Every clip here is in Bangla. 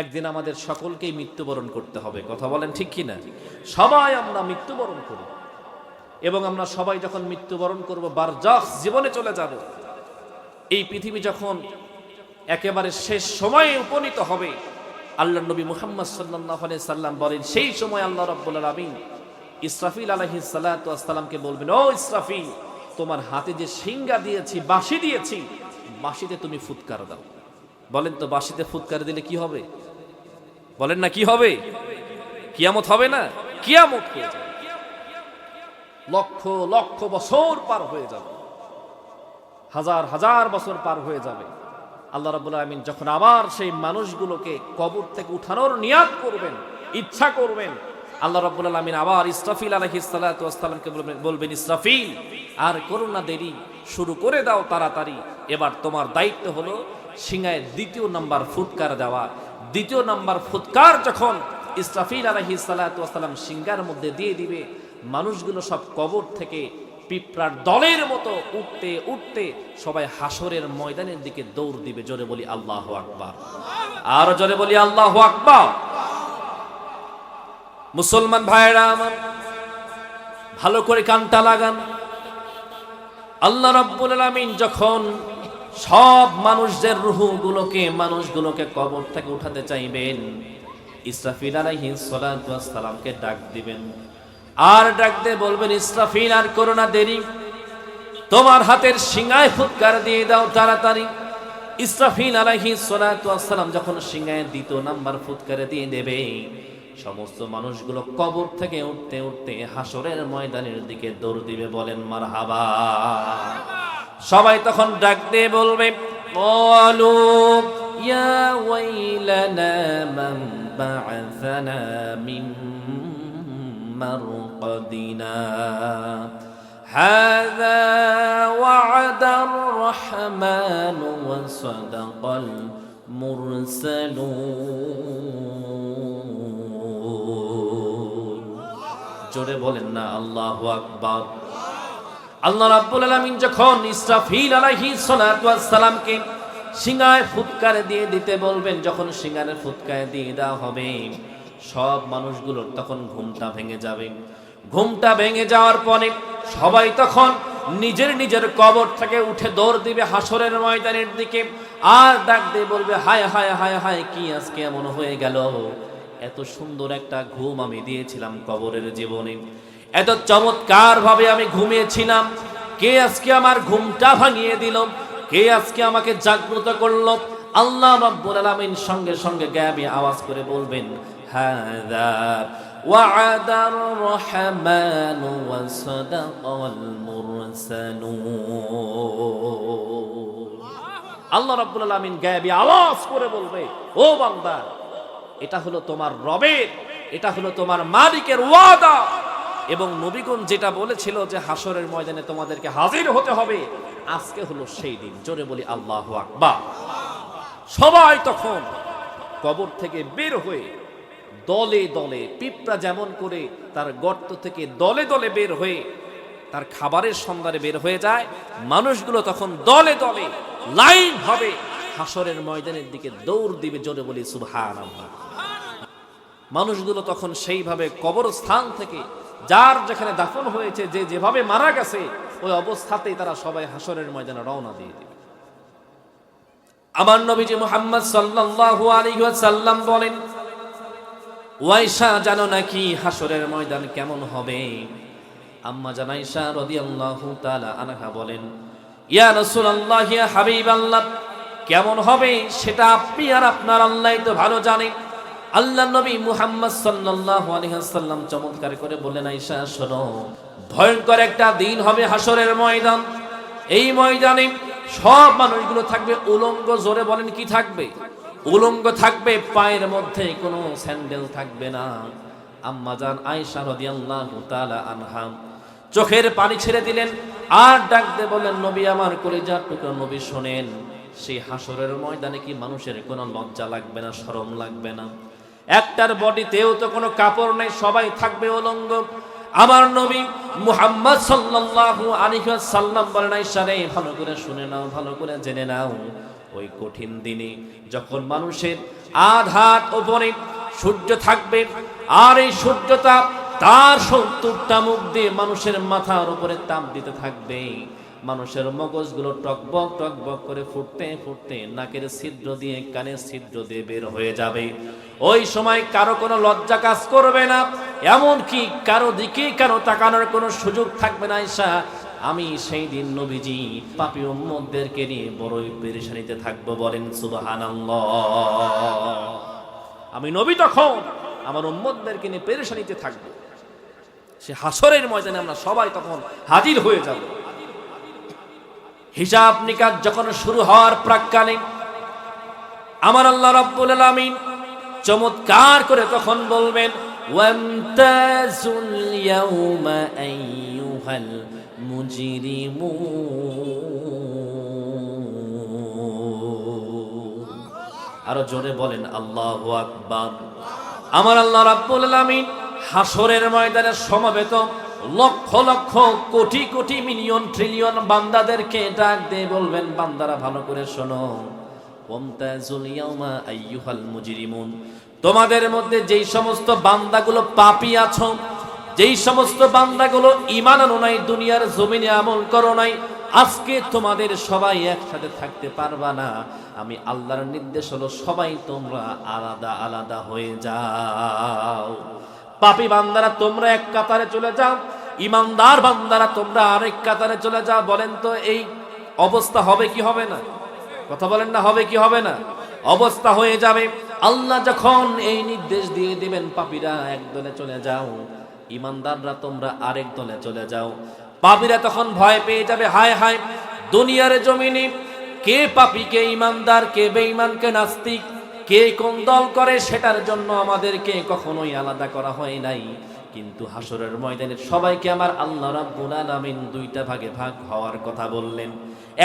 একদিন আমাদের সকলকেই মৃত্যুবরণ করতে হবে, কথা বলেন ঠিক কিনা? সবাই আমরা মৃত্যুবরণ করি এবং আমরা সবাই যখন মৃত্যুবরণ করব বারজাখ জীবনে চলে যাব। এই পৃথিবী যখন একেবারে শেষ সময়ে উপনীত হবে, আল্লাহর নবী মুহাম্মদ সাল্লাল্লাহু আলাইহি সাল্লাম বলেন, সেই সময় আল্লাহ রাব্বুল আলামিন ইসরাফিল আলাইহিস সালাতু ওয়াস সালামকে বলবেন, ও ইসরাফিল, তোমার হাতে যে সিংহা দিয়েছি, বাঁশি দিয়েছি, বাঁশিতে তুমি ফুৎকার দাও। বলেন তো, বাঁশিতে ফুৎকার দিলে কি হবে? বলেন না, কি হবে? কিয়ামত হবে না? কিয়ামত হয়ে যাবে, লক্ষ লক্ষ বছর পার হয়ে যাবে, হাজার হাজার বছর পার হয়ে যাবে। আল্লাহ রাব্বুল আলামিন যখন আবার সেই মানুষগুলোকে কবর থেকে উঠানোর নিয়াত করবেন, ইচ্ছা করবেন, আল্লাহ রাব্বুল আলামিন আবার ইসরাফিল আলাইহিস সালাতু ওয়াস সালামকে বলবেন, ইসরাফিল, আর করো না দেরি, শুরু করে দাও তাড়াতাড়ি। এবার তোমার দায়িত্ব হলো সিংহায় দ্বিতীয় নাম্বার ফুৎকার দেওয়া। দ্বিতীয় নাম্বার ফুৎকার যখন ইসরাফিল আলাইহিস সালাতু ওয়াস সালাম সিংহার মধ্যে দিয়ে দিবে, মানুষগুলো সব কবর থেকে পিঁপড়ার দলের মতো উঠতে উঠতে সবাই হাসরের ময়দানের দিকে দৌড় দিবে। জোরে বলি আল্লাহু আকবার, আর জোরে বলি আল্লাহু আকবার। মুসলমান ভাইরা আমার, ভালো করে কানটা লাগান। আল্লাহ রাব্বুল আলামিন যখন সব মানুষদের মানুষগুলোকে কবর থেকে উঠাতে চাইবেন, ইসরাফিল আলাইহিস সালাতু ওয়াস সালামকে ডাক দিবেন, আর ডাক দিয়ে বলবেন, ইসরাফিল, আর করো না দেরি, তোমার হাতের সিংহায় ফুৎকার দিয়ে দাও তাড়াতাড়ি। ইসরাফিল আলাইহিস সালাতু ওয়াস সালাম যখন সিংহায় দ্বিতীয় নাম্বার ফুৎকার দিয়ে দেবে, সমস্ত মানুষগুলো কবর থেকে উঠতে উঠতে হাসরের ময়দানের দিকে দৌড় দিবে। বলেন মারহাবা। সবাই তখন ডাক দিয়ে বলবে, ক্বালু ইয়া ওয়াইলানা মান বা'আসানা মিন মারকাদিনা হাযা ওয়া'দার রাহমান ওয়া সাদাকাল মুরসালুন। জোরে বলেন না আল্লাহু আকবার। আল্লাহ রাব্বুল আলামিন যখন ইসরাফিল আলাইহিস সালাতু ওয়াস সালামকে সিংহায় ফুৎকার দিয়ে দিতে বলবেন, যখন সিংহায় ফুৎকার দিয়ে দেওয়া হবে, সব মানুষগুলোর তখন ঘুমটা ভেঙে যাবে। ঘুমটা ভেঙে যাওয়ার পরে সবাই তখন নিজের নিজের কবর থেকে উঠে দৌড় দিবে হাসরের ময়দানের দিকে, আর ডাক দিয়ে বলবে, হায় হায় হায় হায়, কি আজকে এমন হয়ে গেল? এত সুন্দর একটা ঘুম আমি দিয়েছিলাম কবরের জীবনে, এত চমৎকার ভাবে আমি ঘুমিয়েছিলাম, কে আজকে আমার ঘুমটা ভাঙিয়ে দিল? কে আজকে আমাকে জাগ্রত করলো? আল্লাহ রাব্বুল আলামিন সঙ্গে সঙ্গে গায়েবী আওয়াজ করে বলবেন, হাযা ওয়া'দার রাহমান ওয়া সাদাকাল মুরসালুন। আল্লাহ রাব্বুল আলামিন গায়েবী আওয়াজ করে বলবে, ও বান্দা, এটা হলো তোমার রবের, এটা হলো তোমার মালিকের ওয়াদা। এবং নবীগণ যেটা বলেছিল যে হাসরের ময়দানে তোমাদেরকে হাজির হতে হবে, আজকে হলো সেই দিন। জোরে বলি আল্লাহু আকবার। সবাই তখন কবর থেকে বের হয়ে দলে দলে, পিঁপড়া যেমন করে তার গর্ত থেকে দলে দলে বের হয়ে তার খাবারের সন্ধানে বের হয়ে যায়, মানুষগুলো তখন দলে দলে লাইন হবে হাসরের ময়দানের দিকে দৌড় দিবে। জোরে বলি সুবহানাল্লাহ। মানুষগুলো তখন সেইভাবে কবরস্থান থেকে যার যেখানে দাফন হয়েছে, যে যেভাবে মারা গেছে, ওই অবস্থাতেই তারা সবাই হাসরের ময়দানে রওনা দিয়ে দিবে। আমার নবীজি মুহাম্মদ সাল্লাল্লাহু আলাইহি ওয়াসাল্লাম বলেন, ওয়াইশা, জানো নাকি হাসরের ময়দান কেমন হবে? আম্মা জান আয়েশা রাদিয়াল্লাহু তাআলা আনহা বলেন, ইয়া রাসূলুল্লাহ, ইয়া হাবিবাল্লাহ, কেমন হবে সেটা আপনি আর আপনার আল্লাহই তো ভালো জানেন। আল্লাহ নবী মুহাম্মদ সাল্লাল্লাহু আলাইহি ওয়াসাল্লাম চমৎকার করে বললেন, আয়েশা শোনো, ভয়ঙ্কর একটা দিন হবে হাসরের ময়দান। এই ময়দানে সব মানুষগুলো থাকবে উলঙ্গ। জোরে বলেন, কি থাকবে? উলঙ্গ থাকবে, পায়ের মধ্যে কোনো স্যান্ডেল থাকবে না। আম্মা জান আয়েশা রাদিয়াল্লাহু তাআলা আনহা চোখের পানি ছেড়ে দিলেন, আর ডাক দিয়ে বললেন, নবী আমার কলিজার টুকরা নবী, শোনেন, সেই হাসরের ময়দানে কি মানুষের কোনো লজ্জা লাগবে না, শরম লাগবে না? একটার বডিতেও তো কোনো কাপড় নেই, সবাই থাকবে উলঙ্গ। আমার নবী মুহাম্মদ সাল্লাল্লাহু আলাইহি ওয়াসাল্লাম বলেন, আয়েশা রে, ভালো করে শুনে নাও, ভালো করে জেনে নাও, ওই কঠিন দিনে যখন মানুষের আধাত উপরে সূর্য থাকবে, আর এই সূর্যটা তার 70টা মুখ দিয়ে মানুষের মাথার উপরে তাপ দিতে থাকবে, মানুষের মগজগুলো টকবক টকবক করে ফুটতে ফুটতে নাকের ছিদ্র দিয়ে কানের ছিদ্র দিয়ে বের হয়ে যাবে। ওই সময় কারো কোনো লজ্জা কাজ করবে না, এমনকি কারো দিকে কারো তাকানোর কোনো সুযোগ থাকবে না। আয়েশা, আমি সেই দিন নবীজি পাপী উম্মতদেরকে নিয়ে বড়ই পেরেশানিতে থাকবো, বলেন সুবহানাল্লাহ। আমি নবী তখন আমার উম্মতদেরকে নিয়ে পেরেশানিতে থাকবো। সে হাসরের ময়দানে আমরা সবাই তখন হাজির হয়ে যাব। হিসাব নিকাশ যখন শুরু হওয়ার প্রাক্কালে আমার আল্লাহ রাব্বুল আলামিন চমৎকার করে তখন বলবেন, ওয়ামতাজুল ইয়াউমা আইয়ুহাল মুজরিমুন। আরো জোরে বলেন আল্লাহু আকবার। আমার আল্লাহ রাব্বুল আলামিন হাসরের ময়দানে সমবেত লক্ষ লক্ষ কোটি কোটি মিলিয়ন ট্রিলিয়ন বান্দাদেরকে ডাক দিয়ে বলবেন, বান্দারা ভালো করে শোনো, ওয়ামতাজুল ইয়াউমা আইয়ুহাল মুজরিমুন। তোমাদের মধ্যে যেই সমস্ত বান্দাগুলো পাপী আছো, যেই সমস্ত বান্দাগুলো ঈমান আনো নাই, দুনিয়ার জমিনে আমল করো নাই, আজকে তোমাদের সবাই একসাথে থাকতে পারবা না। আমি আল্লাহর নির্দেশ হলো সবাই তোমরা আলাদা আলাদা হয়ে যাও। পাপী বান্দারা তোমরা এক কাতারে চলে যাও, ইমানদার বান্দারা তোমরা আরেক কাতারে চলে যাও। বলেন তো এই অবস্থা হবে কি হবে না? কথা বলেন না, হবে কি হবে না? অবস্থা হয়ে যাবে। আল্লাহ যখন এই নির্দেশ দিয়ে দিবেন, পাপীরা এক দলে চলে যাও, ইমানদাররা তোমরা আরেক দলে চলে যাও। পাপীরা তখন ভয় পেয়ে যাবে, হায় হায়, দুনিয়ার জমিনে কে পাপী, কে ইমানদার, কে বেঈমান, কে নাস্তিক, কে কোন দল করে, সেটার জন্য আমাদেরকে কখনোই আলাদা করা হয় নাই। কিন্তু হাসরের ময়দানে সবাইকে আমার আল্লাহ রাব্বুল আলামিন দুইটা ভাগে ভাগ হওয়ার কথা বললেন।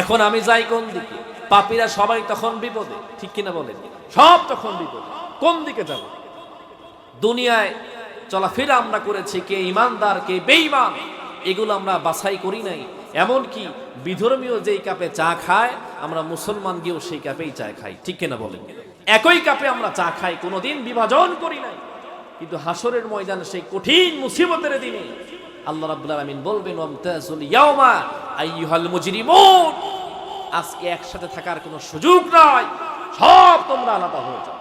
এখন আমি যাই কোন দিকে? পাপীরা সবাই তখন বিপদে, ঠিক কিনা বলেন? সব তখন বিপদে। কোন দিকে যাব? দুনিয়ায় চলাফেরা আমরা করেছি, কে ইমানদার কে বেঈমান এগুলো আমরা বাছাই করি নাই। এমনকি বিধর্মীয় যেই কাপে চা খায়, আমরা মুসলমান গিয়েও সেই কাপেই চা খাই, ঠিক কিনা বলেন? একই কাপে আমরা চা খাই, কোনোদিন বিভাজন করি নাই। কিন্তু হাসরের ময়দানে সেই কঠিন মুসিবতের দিনে আল্লাহ রাব্বুল আলামিন বলবেন, ওয়ামতাজুল ইয়াউমা আইয়ুহাল মুজরিমুন। আজকে একসাথে থাকার কোনো সুযোগ নাই, সব তোমরা আলাদা হয়ে যাও।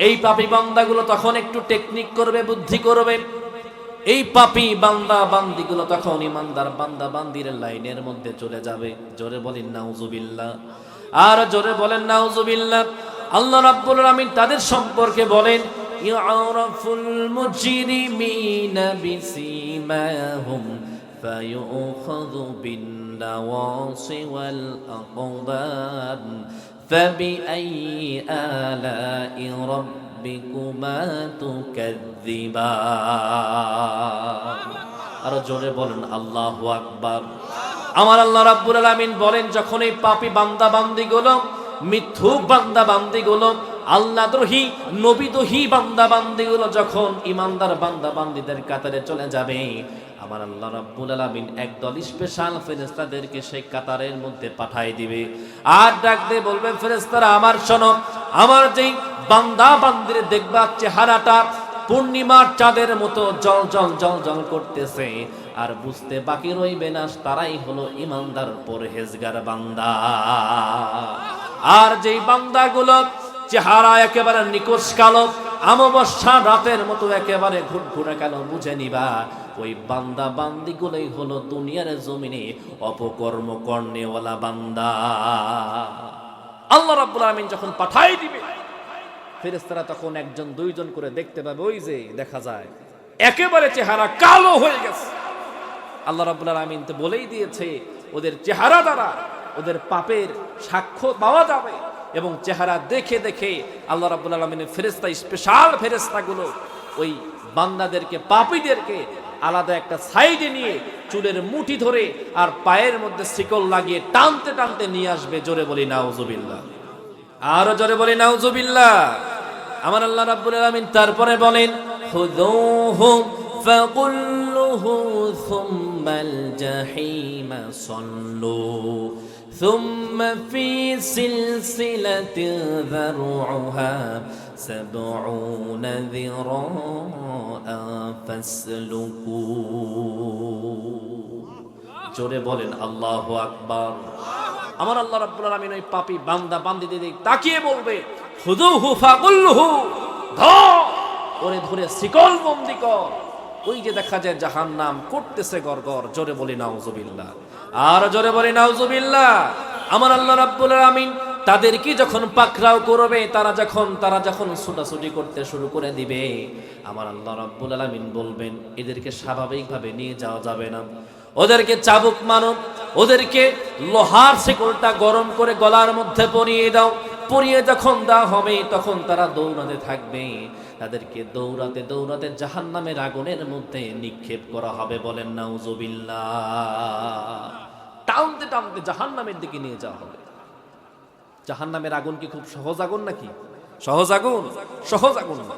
এই পাপী বান্দাগুলো তখন একটু টেকনিক করবে, বুদ্ধি করবে। এই পাপী বান্দা বান্দিগুলো তখন ইমানদার বান্দা বান্দির লাইনের মধ্যে চলে যাবে। জোরে বলেন নাউজুবিল্লাহ, আর জোরে বলেন নাউজুবিল্লাহ। আল্লাহ রাব্বুল আলামিন তাদের সম্পর্কে বলেন, ইউআরাফুল মুজরিমিনা বিসীমাহুম ফায়ুখাযু বিন নাওয়াসি ওয়াল আকদাম ফাবিআইয়ি আলা'i রাব্বিকুমা তুকাযযিবান। আর জোরে বলেন আল্লাহু আকবার। আমার আল্লাহ রাব্বুল আলামিন বলেন, যখন এই পাপী বান্দা বান্দিগুলো, মিথ্যুক বান্দা বান্দিগুলো, আল্লাহদ্রোহী নবীদ্রোহী বান্দা বান্দিগুলো যখন ইমানদার বান্দা বান্দিদের কাতারে চলে যাবে, আমার আল্লাহ রাব্বুল আলামিন একদল স্পেশাল ফেরেশতাদেরকে সেই কাতারের মধ্যে পাঠিয়ে দিবে। আর ডাক দিয়ে বলবেন, ফেরেশতারা আমার শোনো, আমার যেই বান্দা বান্দির দেখবা চেহারাটা পূর্ণিমার চাঁদের মতো জল জল জল জল করতেছে, আর বুঝতে বাকি রইবে না তারাই হলো ইমানদার পরহেজগার বান্দা। আর যেই বান্দাগুলো চেহারা একেবারে নিকশ কালো, অমাবস্যা রাতের মতো একেবারে ঘুরঘুরে কালো, বুঝে নিবা ওই বান্দা বান্দিগুলোই হলো দুনিয়ার জমিনে অপকর্ম কর্নেওয়ালা বান্দা। আল্লাহ রাব্বুল আলামিন যখন পাঠাই দিবে, ফেরেশতারা তখন একজন দুইজন করে দেখতে পাবে। ওই যে দেখা যায় একেবারে চেহারা কালো হয়ে গেছে। আল্লাহ রাব্বুল আলামিন তো বলেই দিয়েছে, ওদের চেহারা দ্বারা ওদের পাপের সাক্ষ্য পাওয়া যাবে। এবং চেহারা দেখে দেখে আল্লাহ রাব্বুল আলামিনের ফেরেশতা, স্পেশাল ফেরেশতাগুলো ওই বান্দাদেরকে, পাপীদেরকে আলাদা একটা সাইডে নিয়ে চুলের মুঠি ধরে আর পায়ের মধ্যে শিকল লাগিয়ে টানতে টানতে নিয়ে আসবে। জোরে বলি নাউজুবিল্লাহ, আরো জোরে বলি নাউজুবিল্লাহ। আমার আল্লাহ রাব্বুল আলামিন তারপরে বলেন, খুযূহু ফাকুল্লুহু সুম্মাল জাহিমা সাল্লু ثم في سلسلة ذرعها 70 ذراعا فاسلكوه জোরে বলেন আল্লাহু আকবার। আমার আল্লাহ রাব্বুল আলামিন ওই পাপী বান্দা বান্দীদের দিকে তাকিয়ে বলবে খুযুহু ফাগুল্লুহু, ধর ওরে ধরে শিকল বন্দী কর। ওই যে দেখা যায় জাহান্নাম করতেছে গড়গড়, জোরে বলি নাউজুবিল্লাহ, আর জোরে বলি নাউজুবিল্লাহ। আমার আল্লাহ রাব্বুল আলামিন তাদেরকে যখন পাকড়াও করবে, তারা যখন ছুটাছুটি করতে শুরু করে দিবে, আমার আল্লাহ রাব্বুল আলামিন বলবেন এদেরকে স্বাভাবিকভাবে নিয়ে যাওয়া যাবে না, ওদেরকে চাবুক মারো, ওদেরকে লোহার শিকলটা গরম করে গলার মধ্যে পরিয়ে দাও। পরিয়ে যখন দেওয়া হবে তখন তারা দৌড়াতে থাকবে, তাদেরকে দৌড়াতে দৌড়াতে জাহান্নামের আগুনের মধ্যে নিক্ষেপ করা হবে। বলেন নাউজুবিল্লাহ। টানতে টানতে জাহান্নামের দিকে নিয়ে যাওয়া হবে। জাহান্নামের আগুন কি খুব সহজ আগুন নাকি? সহজ আগুন? সহজ আগুন না।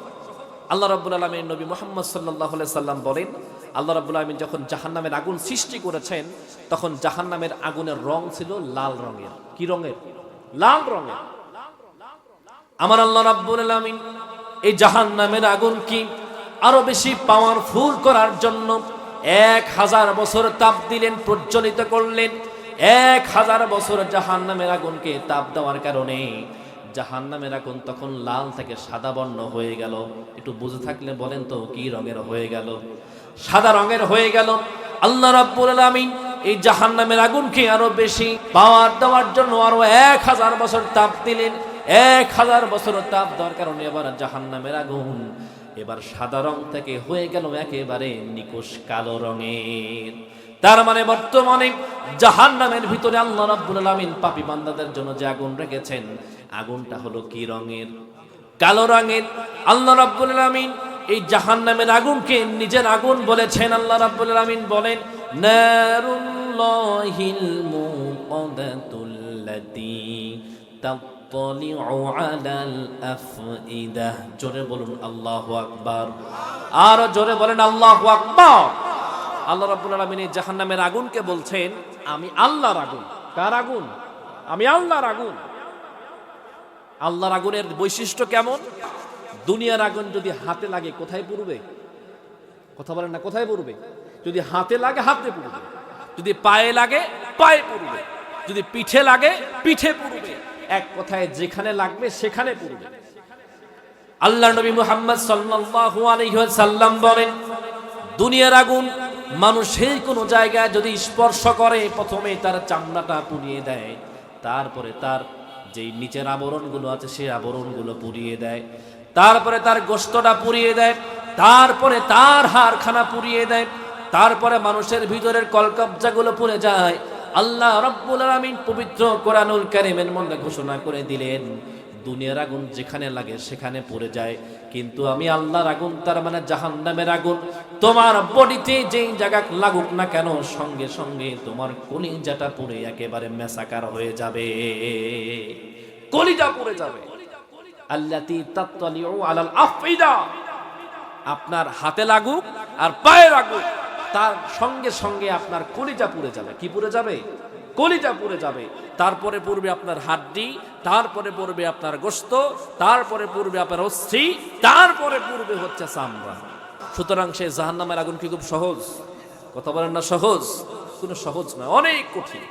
আল্লাহ রাব্বুল আলামিন নবী মুহাম্মদ সাল্লাল্লাহু আলাইহি সাল্লাম বলেন, আল্লাহ রাব্বুল আলামিন যখন জাহান্নামের আগুন সৃষ্টি করেছেন তখন জাহান্নামের আগুনের রং ছিল লাল রঙের। কি রঙের? লাল রঙের। আমার আল্লাহ রাব্বুল আলামিন এই জাহান্নামের আগুন কি আরো বেশি পাওয়ারফুল করার জন্য 1000 বছর তাপ দিলেন, প্রজ্বলিত করলেন। 1000 বছর জাহান্নামের আগুনকে তাপ দেওয়ার কারণে জাহান্নামের আগুন তখন লাল থেকে সাদা বর্ণ হয়ে গেল। একটু বুঝে থাকলে বলেন তো কি রঙের হয়ে গেল? সাদা রঙের হয়ে গেল। আল্লাহ রাব্বুল আলামিন এই জাহান্নামের আগুনকে আরো বেশি পাওয়ার দেওয়ার জন্য আরো 1000 বছর তাপ দিলেন। 1000 বছর তাপ দেওয়ার কারণে এবার জাহান্নামের আগুন এবার সাদা রং থেকে হয়ে গেল একেবারে নিকষ কালো রঙের। তার মানে বর্তমানে জাহান্নামের ভিতরে আল্লাহ রাব্বুল আলামিন পাপী বান্দাদের জন্য যে আগুন রেখেছেন, আগুনটা হলো কি রঙের? কালো রঙের। আল্লাহ রাব্বুল আলামিন এই জাহান্নামের আগুনকে নিজের আগুন বলেছেন। আল্লাহ রাব্বুল আলামিন বলেন নারুল্লাহিল মুকাদাতুল্লাতী তাত্তালিউ আলাল আফইদা। জোরে বলুন আল্লাহু আকবার, আর জোরে বলেন আল্লাহু আকবার। আল্লাহ রাব্বুল আলামিন এই জাহান্নামের আগুনকে বলছেন আমি আল্লাহর আগুন। কার আগুন? আমি আল্লাহর আগুন। আল্লাহর আগুনের বৈশিষ্ট্য কেমন? দুনিয়ার আগুন যদি হাতে লাগে কোথায় পুড়বে? কথা বলেন না, কোথায় পুড়বে? যদি হাতে লাগে হাতে পুড়বে, যদি পায়ে লাগে পায়ে পুড়বে, যদি পিঠে লাগে পিঠে পুড়বে। এক কথায় যেখানে লাগবে সেখানে পুড়বে। আল্লাহর নবী মুহাম্মদ সাল্লাল্লাহু আলাইহি ওয়াসাল্লাম বলেন দুনিয়ার আগুন মানুষের কোন জায়গায় যদি স্পর্শ করে প্রথমে তার চামড়াটা পুড়িয়ে দেয়, তারপরে তার যেই নিচের আবরণগুলো আছে সেই আবরণগুলো পুড়িয়ে দেয়, তারপরে তার গোশতটা পুড়িয়ে দেয়, তারপরে তার হাড়খানা পুড়িয়ে দেয়, তারপরে মানুষের ভিতরের কলকবজাগুলো পুড়ে যায়। আল্লাহ রাব্বুল আলামিন পবিত্র কোরআনুল কারীমের মধ্যে ঘোষণা করে দিলেন দুনিয়ার আগুন যেখানে লাগে সেখানে পড়ে যায়, কিন্তু আমি আল্লাহর আগুন তার মানে জাহান্নামের আগুন তোমার বডিতে যেই জায়গা লাগুক না কেন সঙ্গে সঙ্গে তোমার কলিজাটা পুড়ে একেবারে মেসাকার হয়ে যাবে, কলিজা পুড়ে যাবে। আল্লাতী তাত্তালিউ আলাল আফইদা। আপনার হাতে লাগুক আর পায়ে লাগুক তার সঙ্গে সঙ্গে আপনার কলিজা পুড়ে যাবে। কি পুড়ে যাবে? কলিজা পুড়ে যাবে। তারপরে পড়বে আপনার হাড্ডি, তারপরে পড়বে আপনার গোশত, তারপরে পড়বে আপনার অস্থি, তারপরে পড়বে হচ্ছে চামড়া। সুতরাং সেই জাহান্নামের আগুন কি খুব সহজ? কথা বলেন না সহজ? কোনো সহজ না, অনেক কঠিন।